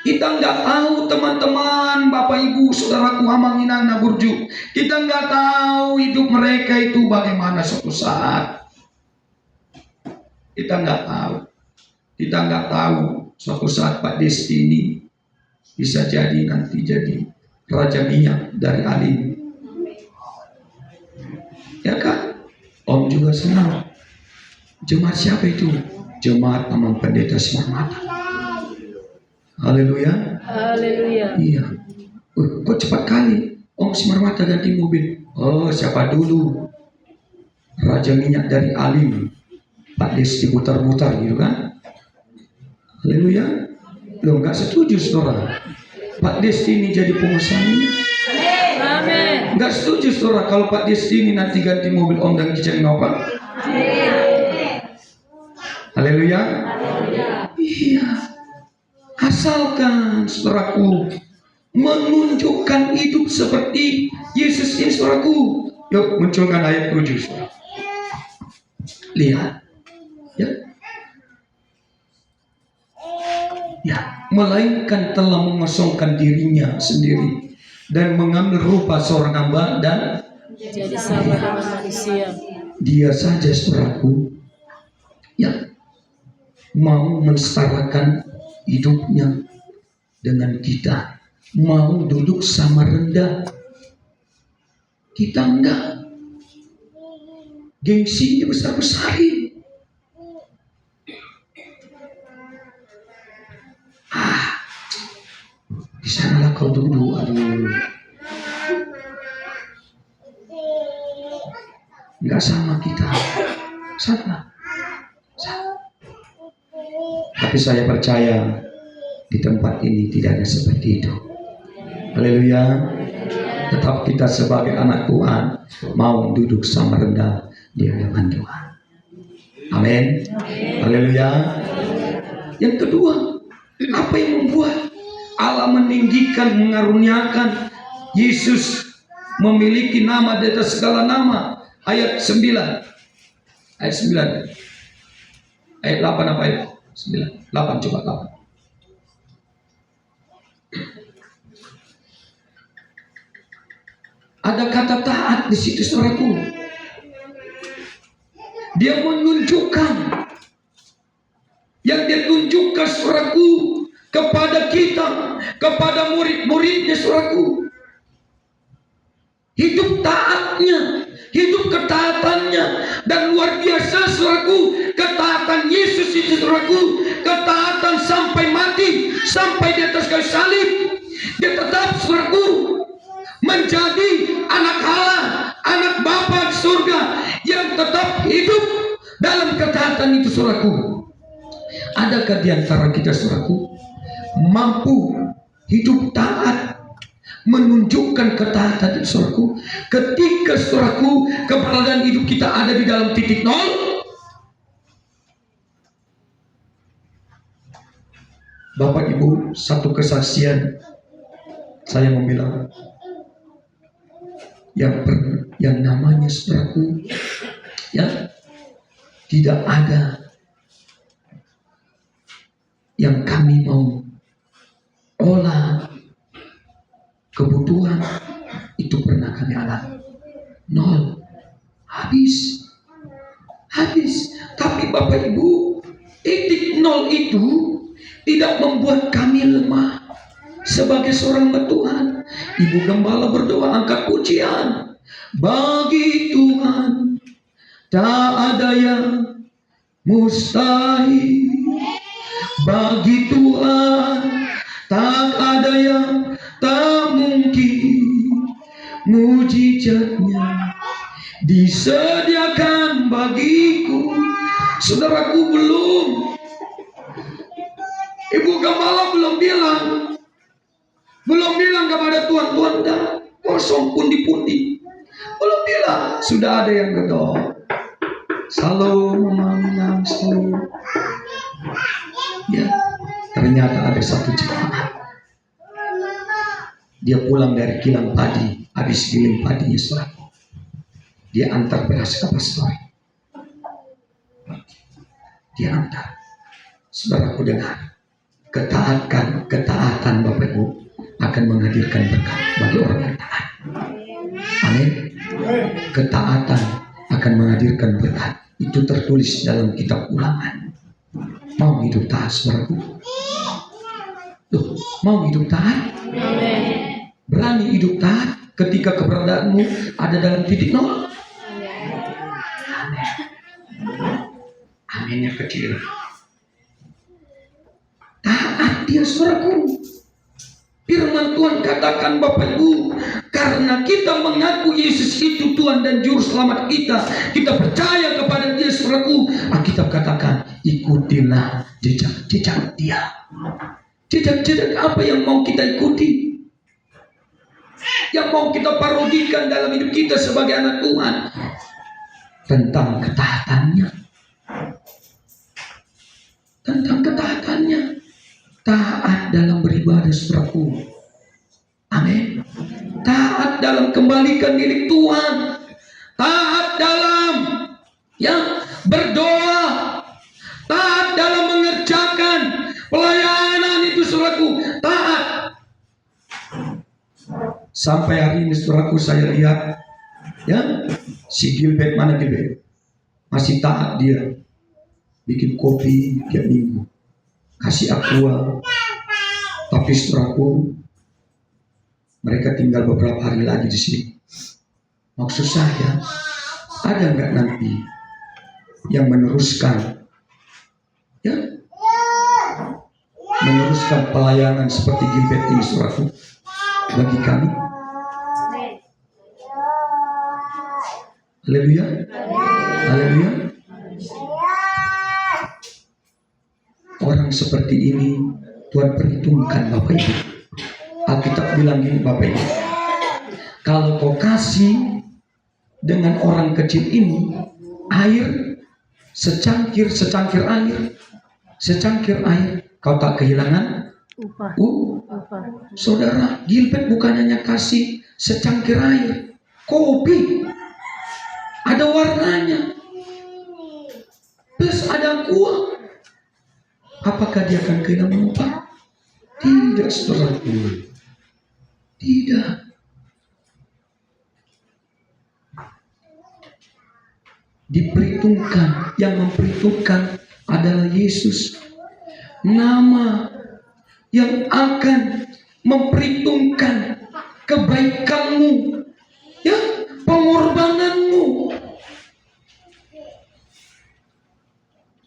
Speaker 2: Kita nggak tahu, teman-teman, Bapak Ibu, saudaraku, Hamanginan Naburju. Kita nggak tahu hidup mereka itu bagaimana suatu saat. Kita nggak tahu. Kita nggak tahu suatu saat Pak Desti ini bisa jadi nanti jadi raja minyak dari Alim. Ya kan? Om juga senang. Jemaat siapa itu? Jemaat Taman Pendeta Simarmata. Haleluya.
Speaker 1: Haleluya.
Speaker 2: Iya. Kok cepat kali Om Simarmata ganti mobil. Oh, siapa dulu? Raja minyak dari Alim. Pak Desti putar-putar gitu kan? Haleluya. Lo nggak setuju, saudara? Pak Desti ini jadi pengusaha minyak.
Speaker 1: Amin.
Speaker 2: Nggak setuju, saudara, kalau Pak Desti ini nanti ganti mobil Om dan Kijang Nopal. Haleluya. Iya. Asalkan, saudaraku, menunjukkan hidup seperti Yesus ini, saudaraku. Yuk, munculkan ayat 7. Lihat. Ya. Ya, melainkan telah mengosongkan dirinya sendiri dan mengambil rupa seorang hamba dan
Speaker 1: jadi sama dengan manusia.
Speaker 2: Dia saja, saudaraku, yang mau mensetarakan hidupnya dengan kita, mau duduk sama rendah. Kita enggak. Gengsinya besar-besarin. Di sanalah kau duduk. Aduh. Enggak sama kita. Sama. Tapi saya percaya di tempat ini tidak ada seperti itu. Haleluya. Tetap kita sebagai anak Tuhan mau duduk sama rendah di hadapan Tuhan. Amin. Haleluya. Yang kedua, apa yang membuat Allah meninggikan, mengaruniakan Yesus memiliki nama di atas segala nama? Ayat 9. Ayat 9. Ayat 8 apa ayat 9? 8 coba 8. Ada kata taat di situ, saudaraku. Dia menunjukkan yang dia tunjukkan, saudaraku, kepada kita, kepada murid-muridnya, saudaraku. Hidup taatnya, hidup ketaatannya, dan luar biasa, saudaraku, ketaatan Yesus itu, saudaraku, ketaatan sampai mati, sampai di atas kayu salib. Dia tetap, saudaraku, menjadi anak Allah, anak Bapa di surga yang tetap hidup dalam ketaatan itu, saudaraku. Adakah di antara kita, saudaraku, mampu hidup taat, menunjukkan ketaatan itu, saudaraku, ketika, saudaraku, keberadaan hidup kita ada di dalam titik nol? Bapak Ibu, satu kesaksian saya mau bilang, yang namanya, saudaraku, ya, tidak ada yang kami mau olah kebutuhan itu pernah kami alami. Nol. Habis. Tapi Bapak Ibu, titik nol itu tidak membuat kami lemah. sebagai seorang hamba Tuhan. Ibu Gembala berdoa angkat pujian. Bagi Tuhan tak ada yang mustahil. Bagi Tuhan tak ada yang tak mungkin. Mujizatnya disediakan bagiku. Saudaraku, Ibu Gembala belum bilang kepada Tuhan, Tuhan dah kosong pundi-pundi. Belum bilang, sudah ada yang gedor. Selalu memandang selalu. Ya, ternyata ada satu jemaat. Dia pulang dari kilang padi, habis giling padinya selama. Dia antar beras ke pastor. Dia antar. Saudaraku dengar, ketaatan Bapak Ibu akan menghadirkan berkat bagi orang yang taat. Amin. Ketaatan akan menghadirkan berkat. Itu tertulis dalam kitab Ulangan. Mau hidup taat, saudaraku? Mau hidup taat? Berani hidup taat ketika keberadaanmu ada dalam titik nol? Amin. Aminnya kecil. Taat dia, saudaraku. Firman Tuhan katakan Bapak Ibu, karena kita mengaku Yesus itu Tuhan dan Juru Selamat kita percaya kepada Dia, saudaraku. Alkitab katakan, ikutilah jejak-jejak Dia. Jejak-jejak apa yang mau kita ikuti? Yang mau kita parodikan dalam hidup kita sebagai anak Tuhan? Tentang ketaatannya. Tentang ketaatannya. Taat dalam beribadah, saudaraku. Amin. Taat dalam kembalikan milik Tuhan. Taat dalam berdoa. Taat dalam mengerjakan pelayanan itu, saudaraku. Taat. Sampai hari ini, saudaraku, saya lihat si Gilbert, mana Gilbert? Masih taat dia. Bikin kopi tiap minggu. Kasih aqua. Tapi saudaraku, mereka tinggal beberapa hari lagi di sini. Maksud saya, ada nggak nanti yang meneruskan pelayanan seperti Gilbert ini, saudaraku, bagi kami? Haleluya. Haleluya. Orang seperti ini Tuhan perhitungkan, Bapak Ibu. Alkitab bilang gini, Bapak Ibu, kalau kau kasih dengan orang kecil ini air secangkir air, kau tak kehilangan upah. Saudara, Gilbert bukan hanya kasih secangkir air, kopi ada warnanya plus ada aqua. Apakah dia akan kehilangan upah? Tidak, saudaraku. Tidak. Diperhitungkan, yang memperhitungkan adalah Yesus. Nama yang akan memperhitungkan kebaikanmu, pengorbananmu.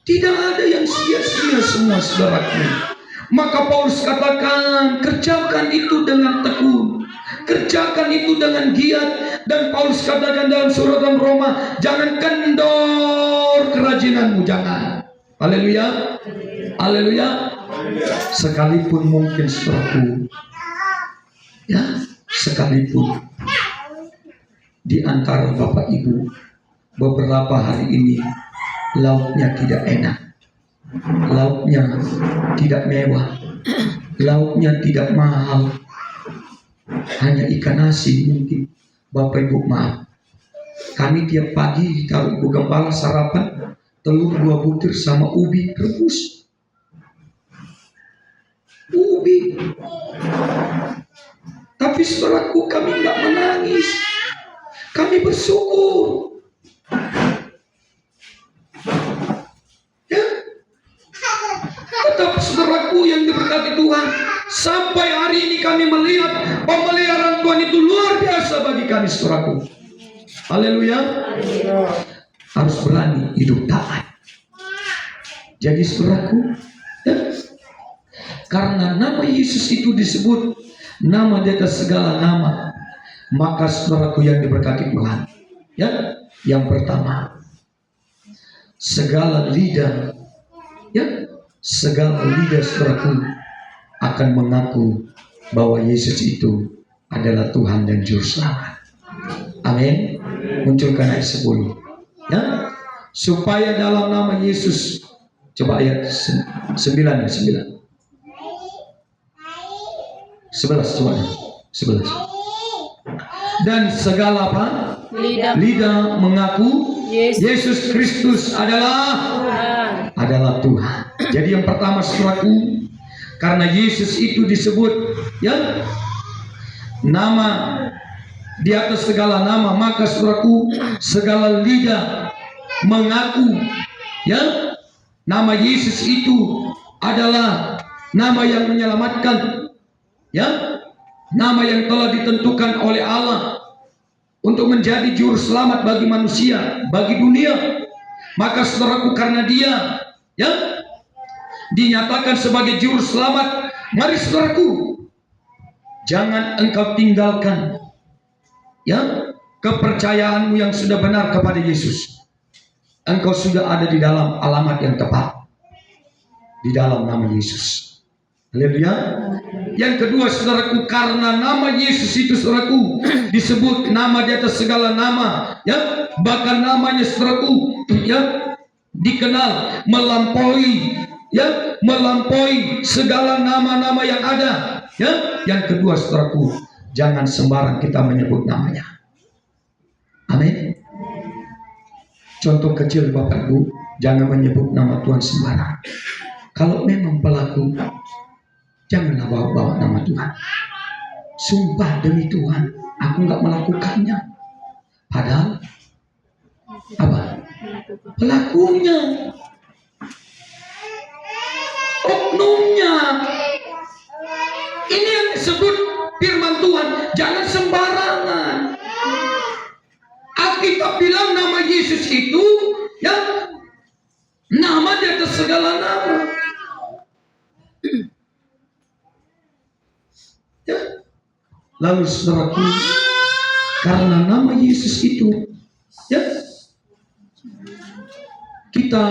Speaker 2: Tidak ada yang sia-sia semua, saudaraku. Maka Paulus katakan, kerjakan itu dengan tekun, kerjakan itu dengan giat. Dan Paulus katakan dalam surat Roma, jangan kendor kerajinanmu, jangan. Haleluya. Haleluya. Sekalipun mungkin, saudaraku, sekalipun di antara Bapak Ibu beberapa hari ini lauknya tidak enak, lauknya tidak mewah, lauknya tidak mahal, hanya ikan nasi mungkin. Bapak Ibu, maaf, kami tiap pagi taruh Ibu Gembala sarapan telur 2 butir sama ubi rebus. Ubi. Tapi saudaraku, kami nggak menangis, kami bersyukur. Tetap saudaraku yang diberkati Tuhan, sampai hari ini kami melihat pemeliharaan Tuhan itu luar biasa bagi kami, saudaraku. Haleluya. Harus berani hidup taat. Jadi saudaraku, karena nama Yesus itu disebut nama di atas segala nama, maka saudaraku yang diberkati Tuhan, ya, yang pertama, segala lidah, ya, segala lidah saudaraku akan mengaku bahwa Yesus itu adalah Tuhan dan Juru Selamat. Amin. Munculkan ayat 10, ya, supaya dalam nama Yesus, coba ayat 9 ya, 11 coba 11. Dan segala apa? Lidah mengaku Yesus Kristus adalah Tuhan. Jadi yang pertama saudaraku, karena Yesus itu disebut, ya, nama di atas segala nama, maka saudaraku segala lidah mengaku, ya, nama Yesus itu adalah nama yang menyelamatkan, ya, nama yang telah ditentukan oleh Allah untuk menjadi juru selamat bagi manusia, bagi dunia. Maka saudaraku, karena dia, ya, dinyatakan sebagai juru selamat, mari saudaraku, jangan engkau tinggalkan, ya, kepercayaanmu yang sudah benar kepada Yesus. Engkau sudah ada di dalam alamat yang tepat, di dalam nama Yesus. Haleluya. Yang kedua saudaraku, karena nama Yesus itu saudaraku disebut nama di atas segala nama, ya, bahkan namanya saudaraku, ya, dikenal melampaui, ya, melampaui segala nama-nama yang ada, ya. Yang kedua saudaraku, jangan sembarang kita menyebut namanya. Amin. Contoh kecil Bapak Ibu, jangan menyebut nama Tuhan sembarang. Kalau memang pelaku, janganlah bawa-bawa nama Tuhan. Sumpah demi Tuhan, aku nggak melakukannya. Padahal apa? Pelakunya, oknumnya. Ini yang disebut firman Tuhan, jangan sembarangan. Alkitab bilang nama Yesus itu, ya, nama di atas segala nama. Ya. Lalu saudaraku, karena nama Yesus itu, ya, kita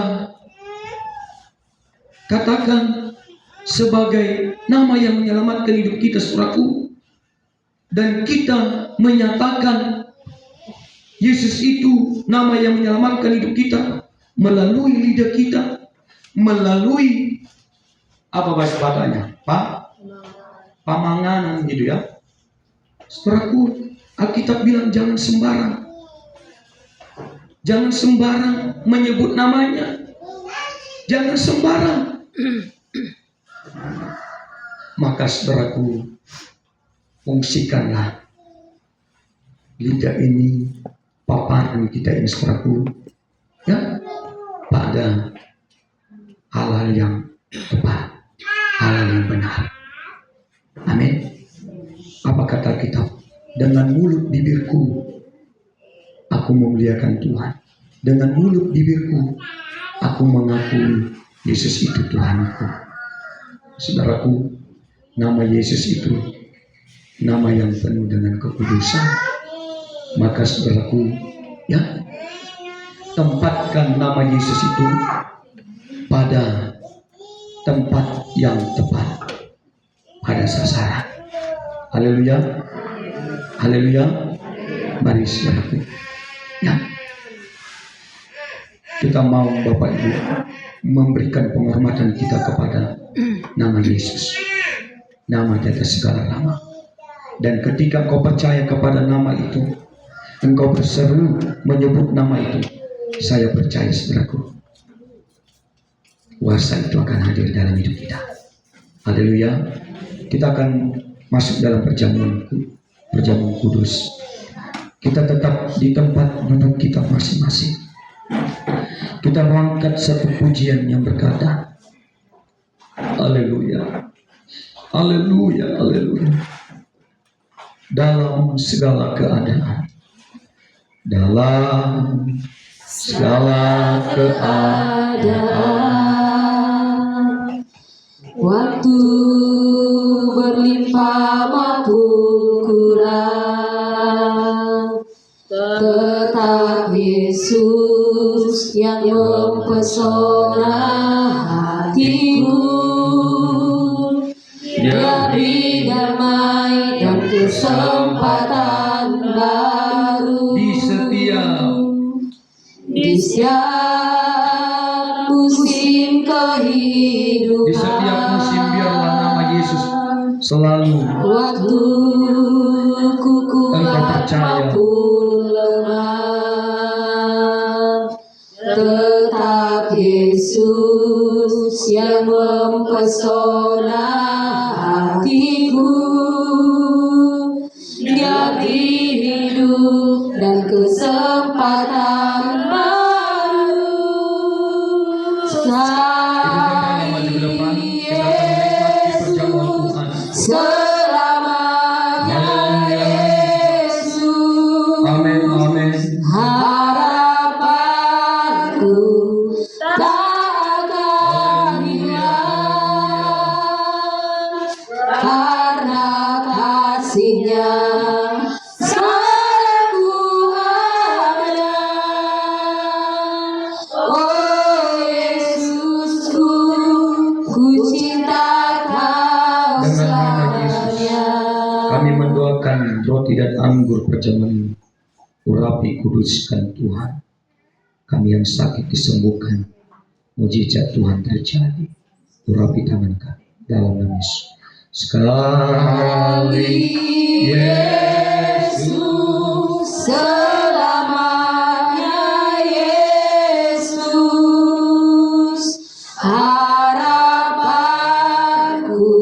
Speaker 2: katakan sebagai nama yang menyelamatkan hidup kita, saudaraku, dan kita menyatakan Yesus itu nama yang menyelamatkan hidup kita melalui lidah kita, melalui apa bahasa katanya, pamanganan gitu ya. Saudaraku, Alkitab bilang jangan sembarang, jangan sembarang menyebut namanya, jangan sembarang. Maka saudaraku, fungsikanlah lidah ini, paparan kita ini saudaraku, ya, pada hal-hal yang tepat, hal-hal yang benar. Amin. Apa kata Alkitab? Dengan mulut bibirku aku memuliakan Tuhan. Dengan mulut bibirku aku mengakui Yesus itu Tuhanku. Saudaraku, nama Yesus itu nama yang penuh dengan kekudusan. Maka saudaraku, ya, tempatkan nama Yesus itu pada tempat yang tepat, pada sasaran. Haleluya, haleluya. Mari saudaraku, ya, kita mau Bapak Ibu memberikan penghormatan kita kepada nama Yesus, nama di atas segala nama. Dan ketika engkau percaya kepada nama itu, engkau berseru menyebut nama itu, saya percaya saudaraku, kuasa itu akan hadir dalam hidup kita. Haleluya. Kita akan masuk dalam perjamuan kudus. Kita tetap di tempat duduk kita masing-masing. Kita mengangkat satu pujian yang berkata, haleluya, Haleluya, haleluya. Dalam segala keadaan, dalam segala keadaan,
Speaker 1: waktu berlimpah maupun kurang, tetap Yesus yang mempesona hatiku. Dia beri damai dan kesempatan baru di setiap musim kehidupan.
Speaker 2: Di setiap musim biarlah nama Yesus selalu.
Speaker 1: Waktu ku kuat maupun lemah, tetap Yesus yang mempesona hatiku. Dia beri hidup dan kesempatan baru. Selamanya Yesus.
Speaker 2: Amin, amin.
Speaker 1: Harapanku tak akan hilang karena kasih-Nya. Sekarang ku ada. Oh Yesusku, ku cinta Kau selamanya.
Speaker 2: Kami mendoakan roti dan anggur perjamuan urapi kuduskan Tuhan. Kami yang sakit disembuhkan, mujizat Tuhan terjadi. Urapi tangan kami dalam nama Yesus. Sekali
Speaker 1: Yesus, selamanya Yesus, harapanku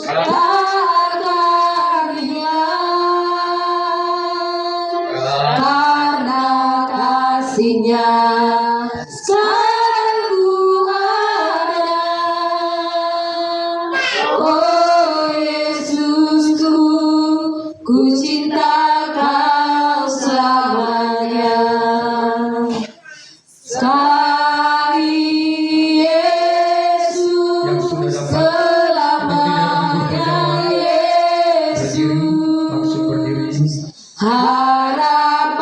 Speaker 1: tak akan hilang karena kasih-Nya. Sekarang ku ada. Oh Yesusku, ku cinta Kau selamanya. Sekali Yesus, selamanya Yesus,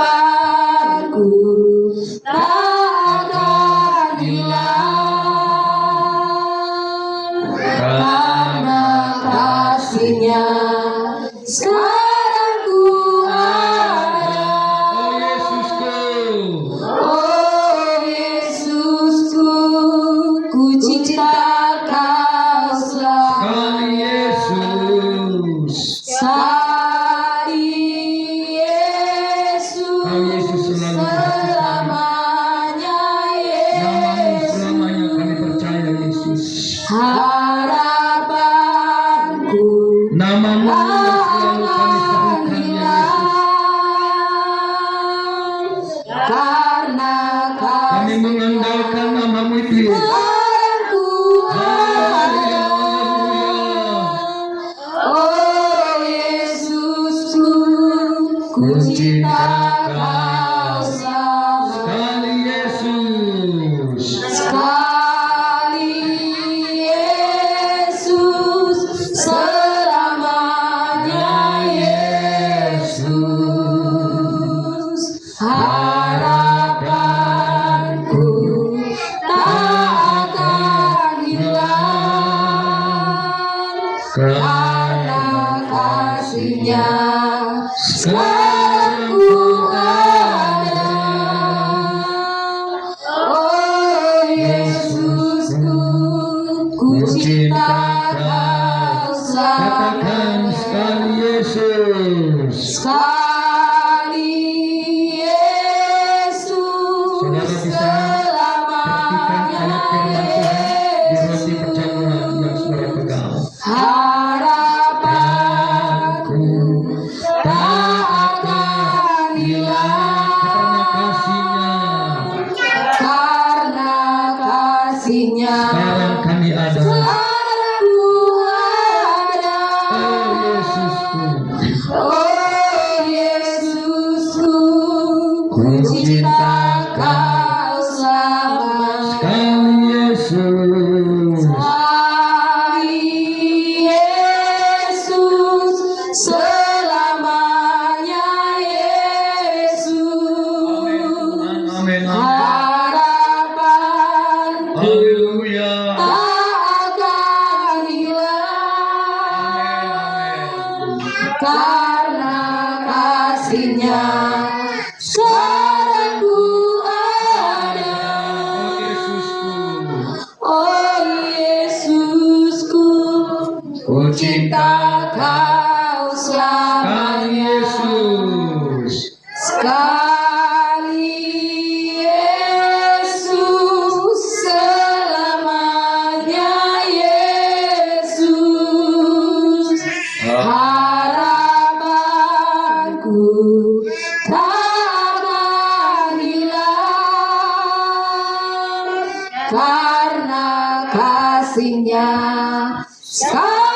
Speaker 1: harapanku tak akan hilang karena kasih-Nya. Sekarang ku ada. Oh Yesusku, ku cinta Kau selamanya. Sekali Yesus, selamanya Yesus,
Speaker 2: kami percaya Yesus.
Speaker 1: harapanku
Speaker 2: Namamu yang selalu kami serukan Yesus.
Speaker 1: karena
Speaker 2: Kami mengandalkan namamu itu Yesus.
Speaker 1: kasih-Ku ada. Oh Yesusku, ku cinta Kau selamanya.
Speaker 2: Sekali Yesus.
Speaker 1: Sekali Yesus, selamanya Yesus, harapanku tak akan hilang karena kasih-Nya. Sekarang ku ada. Oh Yesusku, ku cinta Kau
Speaker 2: Katakan
Speaker 1: selamanya.
Speaker 2: sekali Yesus.
Speaker 1: Sekali Yesus,
Speaker 2: Saudara bisa praktikan
Speaker 1: selamanya
Speaker 2: ayat firman Tuhan di roti
Speaker 1: Yesus,
Speaker 2: perjamuan yang saudara pegang.
Speaker 1: harapanku tak akan hilang
Speaker 2: Karena kasih-Nya.
Speaker 1: karena kasih-Nya.
Speaker 2: Sekarang kami ada.
Speaker 1: Sekarang ku ada.
Speaker 3: karena kasih-Nya sekarang ku ada. Oh Yesusku, ku cinta Kau selamanya.
Speaker 2: Yesus.
Speaker 3: Sekali Yesus, selamanya Yesus. Harapanku takkan hilang karena kasih-Nya sekarang